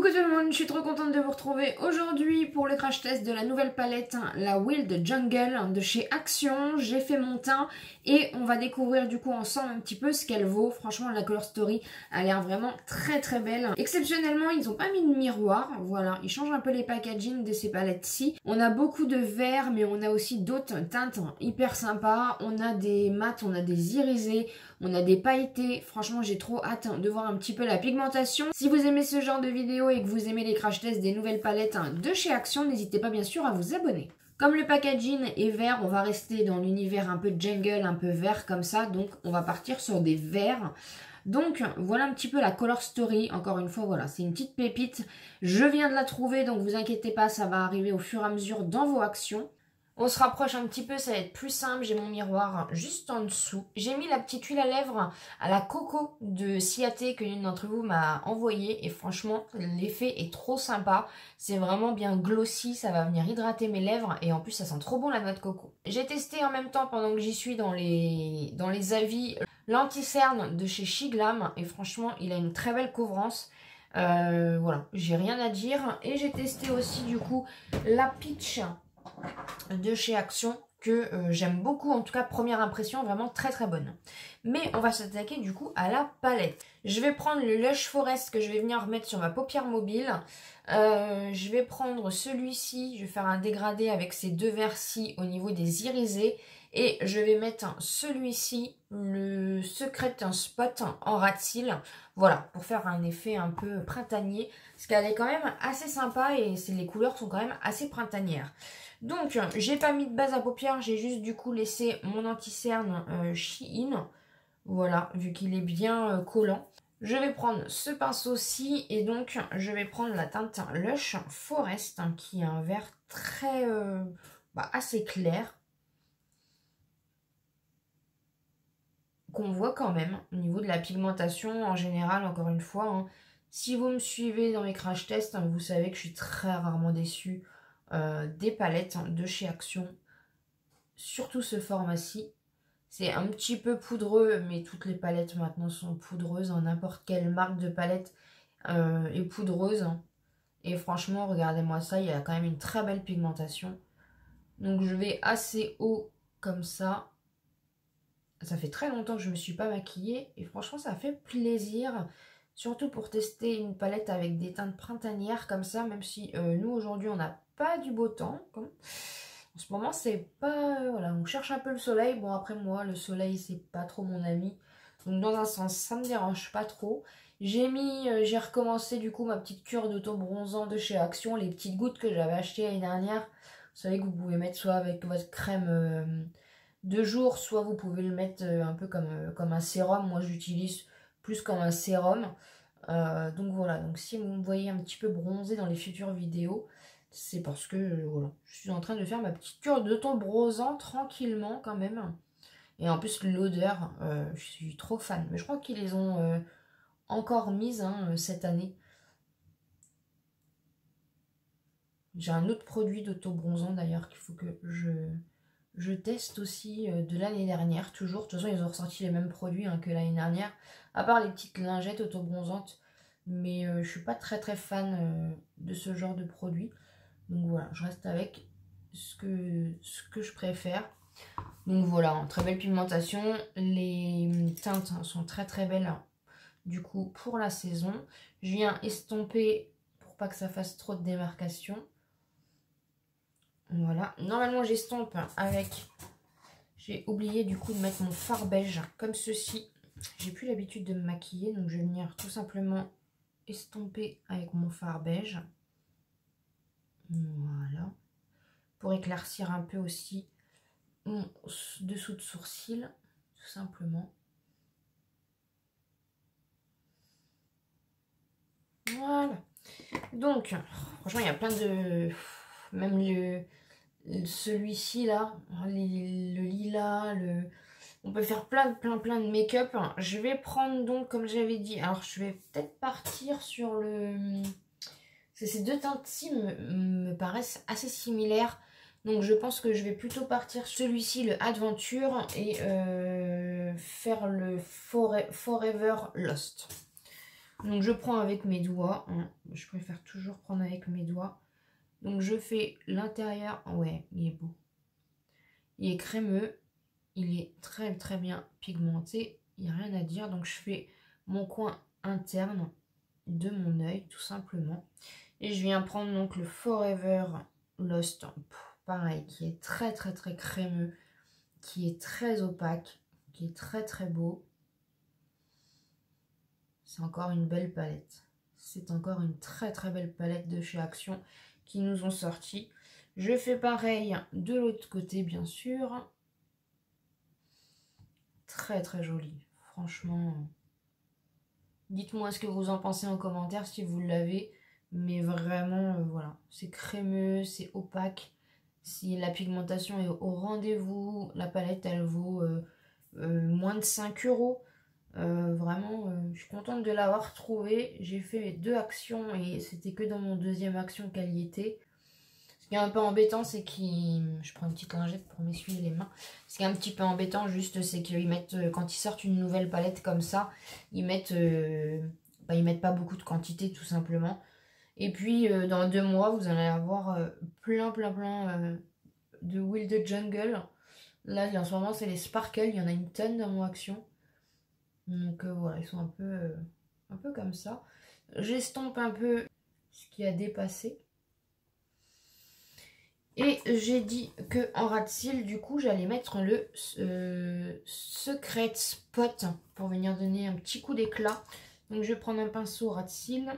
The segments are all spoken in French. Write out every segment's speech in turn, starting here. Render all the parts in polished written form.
Coucou tout le monde, je suis trop contente de vous retrouver aujourd'hui pour le crash test de la nouvelle palette, la Wild Jungle de chez Action. J'ai fait mon teint et on va découvrir du coup ensemble un petit peu ce qu'elle vaut. Franchement, la Color Story a l'air vraiment très très belle. Exceptionnellement, ils n'ont pas mis de miroir, voilà, ils changent un peu les packaging de ces palettes-ci. On a beaucoup de vert, mais on a aussi d'autres teintes hyper sympas. On a des mats, on a des irisés, on a des pailletés. Franchement, j'ai trop hâte de voir un petit peu la pigmentation. Si vous aimez ce genre de vidéo et que vous aimez les crash tests des nouvelles palettes de chez Action, n'hésitez pas bien sûr à vous abonner. Comme le packaging est vert, on va rester dans l'univers un peu jungle, un peu vert comme ça. Donc on va partir sur des verts. Donc voilà un petit peu la Color Story. Encore une fois, voilà, c'est une petite pépite. Je viens de la trouver, donc vous inquiétez pas, ça va arriver au fur et à mesure dans vos actions. On se rapproche un petit peu, ça va être plus simple. J'ai mon miroir juste en dessous. J'ai mis la petite huile à lèvres à la coco de Ciaté que l'une d'entre vous m'a envoyé. Et franchement, l'effet est trop sympa. C'est vraiment bien glossy, ça va venir hydrater mes lèvres. Et en plus, ça sent trop bon la noix de coco. J'ai testé en même temps, pendant que j'y suis dans les avis, l'anti-cerne de chez Shiglam. Et franchement, il a une très belle couvrance. Voilà, j'ai rien à dire. Et j'ai testé aussi du coup la Peach de chez Action que j'aime beaucoup, en tout cas première impression vraiment très très bonne. Mais on va s'attaquer du coup à la palette. Je vais prendre le Lush Forest que je vais venir remettre sur ma paupière mobile. Je vais prendre celui-ci, je vais faire un dégradé avec ces deux verts-ci au niveau des irisés. Et je vais mettre celui-ci, le Secret Spot en rat de cils. Voilà, pour faire un effet un peu printanier. Parce qu'elle est quand même assez sympa et les couleurs sont quand même assez printanières. Donc, j'ai pas mis de base à paupières, j'ai juste du coup laissé mon anti-cerne Shein. Voilà, vu qu'il est bien collant. Je vais prendre ce pinceau-ci et donc je vais prendre la teinte Lush Forest qui est un vert très assez clair. Qu'on voit quand même au niveau de la pigmentation en général, encore une fois. Hein. Si vous me suivez dans mes crash tests, vous savez que je suis très rarement déçue des palettes de chez Action. Surtout ce format-ci. C'est un petit peu poudreux, mais toutes les palettes maintenant sont poudreuses. N'importe quelle marque de palette est poudreuse. Hein. Et franchement, regardez-moi ça, il y a quand même une très belle pigmentation. Donc je vais assez haut comme ça. Ça fait très longtemps que je ne me suis pas maquillée et franchement ça fait plaisir. Surtout pour tester une palette avec des teintes printanières comme ça, même si nous aujourd'hui on n'a pas du beau temps. En ce moment c'est pas... voilà, on cherche un peu le soleil. Bon après moi le soleil c'est pas trop mon ami. Donc dans un sens ça me dérange pas trop. J'ai recommencé du coup ma petite cure d'auto-bronzant de chez Action. Les petites gouttes que j'avais achetées l'année dernière. Vous savez que vous pouvez mettre soit avec votre crème... de jour, soit vous pouvez le mettre un peu comme un sérum. Moi j'utilise plus comme un sérum. Donc voilà, donc si vous me voyez un petit peu bronzé dans les futures vidéos, c'est parce que voilà, je suis en train de faire ma petite cure de ton bronzant tranquillement quand même. Et en plus l'odeur, je suis trop fan. Mais je crois qu'ils les ont encore mises cette année. J'ai un autre produit d'auto-bronzant d'ailleurs qu'il faut que je teste aussi de l'année dernière, toujours. De toute façon, ils ont ressorti les mêmes produits que l'année dernière, à part les petites lingettes auto-bronzantes. Mais je suis pas très très fan de ce genre de produit. Donc voilà, je reste avec ce que je préfère. Donc voilà, en très belle pigmentation. Les teintes sont très très belles, du coup, pour la saison. Je viens estomper pour pas que ça fasse trop de démarcation. Voilà, normalement j'estompe avec, j'ai oublié du coup de mettre mon fard beige comme ceci. J'ai plus l'habitude de me maquiller, donc je vais venir tout simplement estomper avec mon fard beige. Voilà, pour éclaircir un peu aussi mon dessous de sourcil, tout simplement. Voilà, donc franchement il y a plein de... même celui-ci là, le lilas, on peut faire plein de make-up. Je vais prendre donc, comme j'avais dit, alors je vais peut-être partir sur le... Ces deux teintes-ci me paraissent assez similaires. Donc je pense que je vais plutôt partir sur celui-ci, le Adventure, et faire le Forever Lost. Donc je prends avec mes doigts, hein. Je préfère toujours prendre avec mes doigts. Donc je fais l'intérieur, ouais, il est beau. Il est crémeux, il est très très bien pigmenté, il n'y a rien à dire. Donc je fais mon coin interne de mon œil tout simplement. Et je viens prendre donc le Forever Lost, pareil, qui est très très très crémeux, qui est très opaque, qui est très très beau. C'est encore une belle palette. C'est encore une très très belle palette de chez Action qui nous ont sorti. Je fais pareil de l'autre côté, bien sûr. Très très joli. Franchement, dites-moi ce que vous en pensez en commentaire si vous l'avez. Mais vraiment, voilà. C'est crémeux, c'est opaque. Si la pigmentation est au rendez-vous, la palette, elle vaut moins de 5 €. Vraiment, je suis contente de l'avoir trouvée. J'ai fait 2 actions et c'était que dans mon deuxième action qu'elle y était. Ce qui est un peu embêtant, c'est qu'ils... Je prends une petite lingette pour m'essuyer les mains. Ce qui est un petit peu embêtant, juste, c'est qu'ils mettent... Quand ils sortent une nouvelle palette comme ça, ils mettent pas beaucoup de quantité, tout simplement. Et puis, dans 2 mois, vous allez avoir plein de Wild Jungle. Là, en ce moment, c'est les Sparkle. Il y en a une tonne dans mon action. Donc voilà, ils sont un peu comme ça. J'estompe un peu ce qui a dépassé. Et j'ai dit que en ras de cils, du coup, j'allais mettre le Secret Spot pour venir donner un petit coup d'éclat. Donc je vais prendre un pinceau ras de cils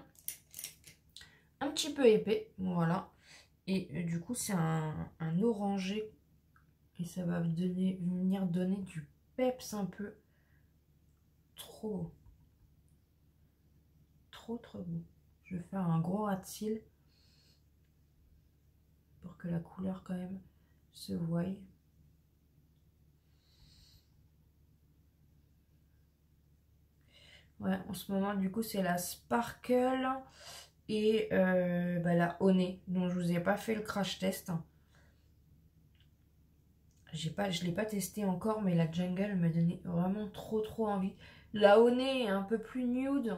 un petit peu épais, voilà. Et du coup, c'est un orangé. Et ça va venir donner du peps un peu. Trop beau. Trop beau. Je vais faire un gros ras de cils pour que la couleur quand même se voie. Ouais, en ce moment du coup c'est la Sparkle et la Honey dont je vous ai pas fait le crash test. Je l'ai pas testé encore, mais la Jungle me donnait vraiment trop envie. La Honey est un peu plus nude,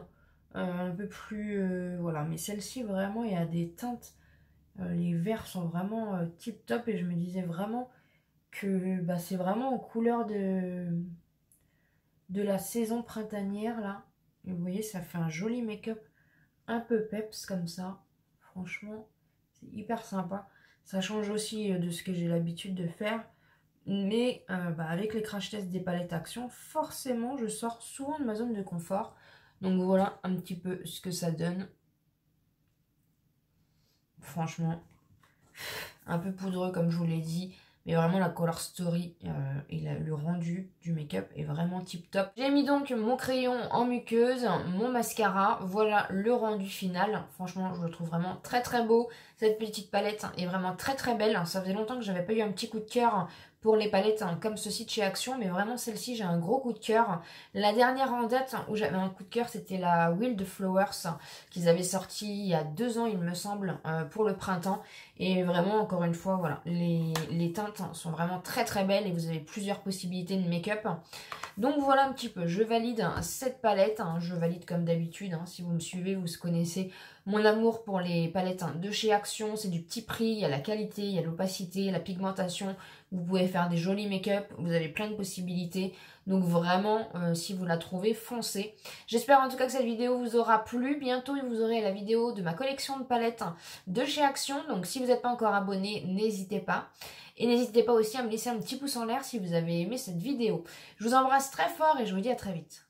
un peu plus voilà, mais celle-ci vraiment il y a des teintes, les verts sont vraiment tip top et je me disais vraiment que c'est vraiment aux couleurs de la saison printanière là. Et vous voyez, ça fait un joli make-up un peu peps comme ça. Franchement, c'est hyper sympa. Ça change aussi de ce que j'ai l'habitude de faire. Mais avec les crash tests des palettes Action, forcément, je sors souvent de ma zone de confort. Donc voilà un petit peu ce que ça donne. Franchement, un peu poudreux comme je vous l'ai dit. Mais vraiment la color story et le rendu du make-up est vraiment tip top. J'ai mis donc mon crayon en muqueuse, mon mascara. Voilà le rendu final. Franchement, je le trouve vraiment très beau. Cette petite palette est vraiment très belle. Ça faisait longtemps que j'avais pas eu un petit coup de cœur pour les palettes comme ceci de chez Action. Mais vraiment celle-ci, j'ai un gros coup de cœur. La dernière en date où j'avais un coup de cœur, c'était la Wild Flowers qu'ils avaient sorti il y a 2 ans, il me semble, pour le printemps. Et vraiment, encore une fois, voilà, les teintes sont vraiment très belles et vous avez plusieurs possibilités de make-up. Donc voilà un petit peu, je valide cette palette, je valide comme d'habitude, si vous me suivez, vous connaissez mon amour pour les palettes de chez Action, c'est du petit prix, il y a la qualité, il y a l'opacité, la pigmentation, vous pouvez faire des jolis make-up, vous avez plein de possibilités, donc vraiment, si vous la trouvez, foncez. J'espère en tout cas que cette vidéo vous aura plu, bientôt vous aurez la vidéo de ma collection de palettes de chez Action, donc si vous n'êtes pas encore abonné, n'hésitez pas. Et n'hésitez pas aussi à me laisser un petit pouce en l'air si vous avez aimé cette vidéo. Je vous embrasse très fort et je vous dis à très vite.